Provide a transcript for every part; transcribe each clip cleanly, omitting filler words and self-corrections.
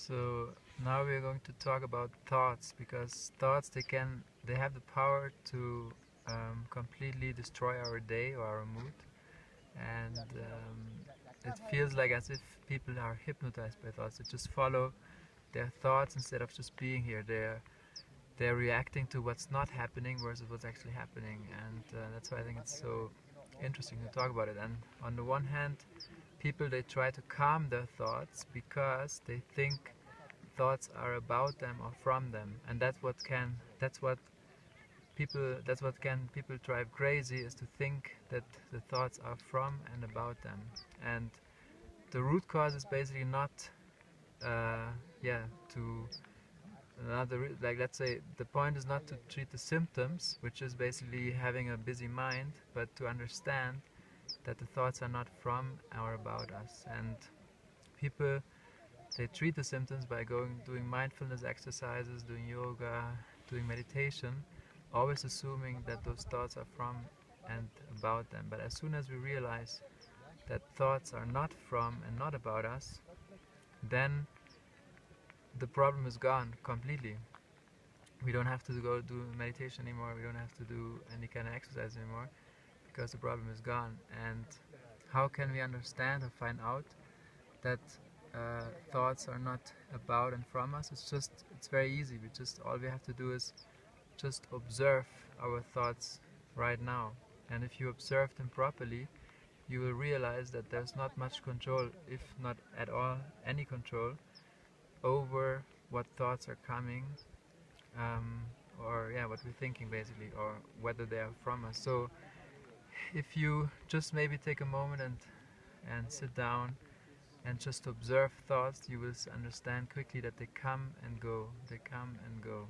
So now we're going to talk about thoughts, because thoughts, they have the power to completely destroy our day or our mood, and it feels like as if people are hypnotized by thoughts. They just follow their thoughts instead of just being here. They're reacting to what's not happening versus what's actually happening, and that's why I think it's so interesting to talk about it. And on the one hand, people, they try to calm their thoughts because they think thoughts are about them or from them, and that's what can people drive crazy, is to think that the thoughts are from and about them. And the root cause is basically not to like, let's say, the point is not to treat the symptoms, which is basically having a busy mind, but to understand that the thoughts are not from or about us. And people, they treat the symptoms by doing mindfulness exercises, doing yoga, doing meditation, always assuming that those thoughts are from and about them. But as soon as we realize that thoughts are not from and not about us, then the problem is gone completely. We don't have to go do meditation anymore, we don't have to do any kind of exercise anymore, because the problem is gone. And how can we understand or find out that thoughts are not about and from us? It's very easy. All we have to do is just observe our thoughts right now. And if you observe them properly, you will realize that there's not much control, if not at all any control, over what thoughts are coming, or what we're thinking basically, or whether they are from us. So if you just maybe take a moment and sit down and just observe thoughts, you will understand quickly that they come and go, they come and go.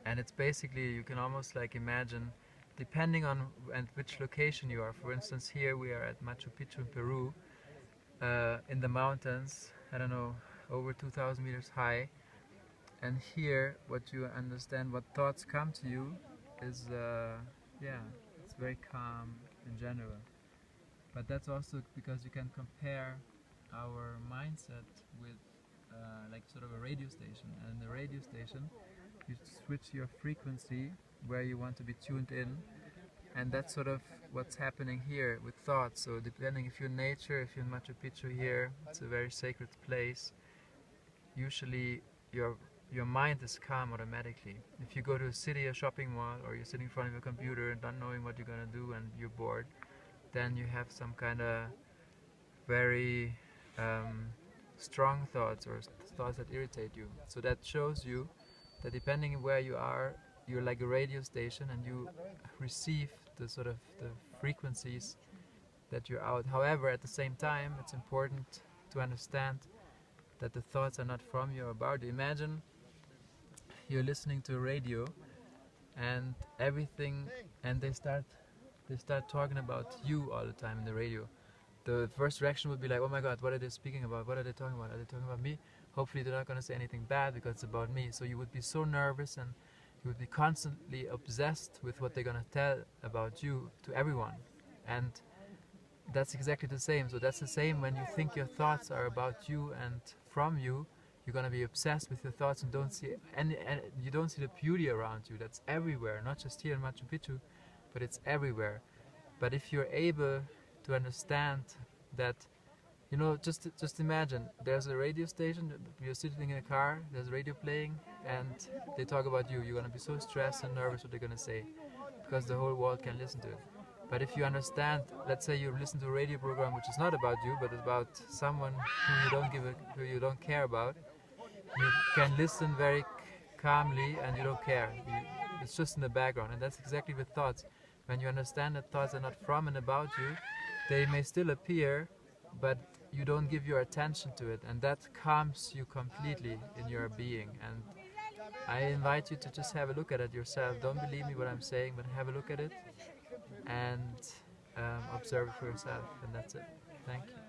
And it's basically, you can almost like imagine, depending on which location you are. For instance, here we are at Machu Picchu in Peru, in the mountains, I don't know, over 2,000 meters high. And here, what you understand, what thoughts come to you is, it's very calm in general. But that's also because you can compare our mindset with like sort of a radio station. And in the radio station, you switch your frequency where you want to be tuned in, and that's sort of what's happening here with thoughts. So depending if you're in nature, if you're in Machu Picchu here, it's a very sacred place. Usually your mind is calm automatically. If you go to a city, a shopping mall, or you're sitting in front of your computer not knowing what you're gonna do and you're bored, then you have some kind of very strong thoughts, or thoughts that irritate you. So that shows you that depending where you are, you're like a radio station, and you receive the sort of the frequencies that you're out. However, at the same time, it's important to understand that the thoughts are not from you or about you. Imagine you're listening to a radio and everything, and they start talking about you all the time in the radio. The first reaction would be like, oh my god, what are they speaking about? What are they talking about? Are they talking about me? Hopefully they're not going to say anything bad, because it's about me. So you would be so nervous, and you would be constantly obsessed with what they're going to tell about you to everyone. And that's exactly the same. So that's the same when you think your thoughts are about you and from you. You're going to be obsessed with your thoughts and you don't see the beauty around you. That's everywhere, not just here in Machu Picchu, but it's everywhere. But if you're able to understand that, just imagine there's a radio station, you're sitting in a car, there's a radio playing, and they talk about you. You're going to be so stressed and nervous what they're going to say, because the whole world can listen to it. But if you understand, let's say you listen to a radio program which is not about you, but about someone who you don't care about, you can listen very calmly and you don't care. It's just in the background. And that's exactly with thoughts. When you understand that thoughts are not from and about you, they may still appear, but you don't give your attention to it, and that calms you completely in your being. And I invite you to just have a look at it yourself. Don't believe me what I'm saying, but have a look at it and observe it for yourself, and that's it. Thank you.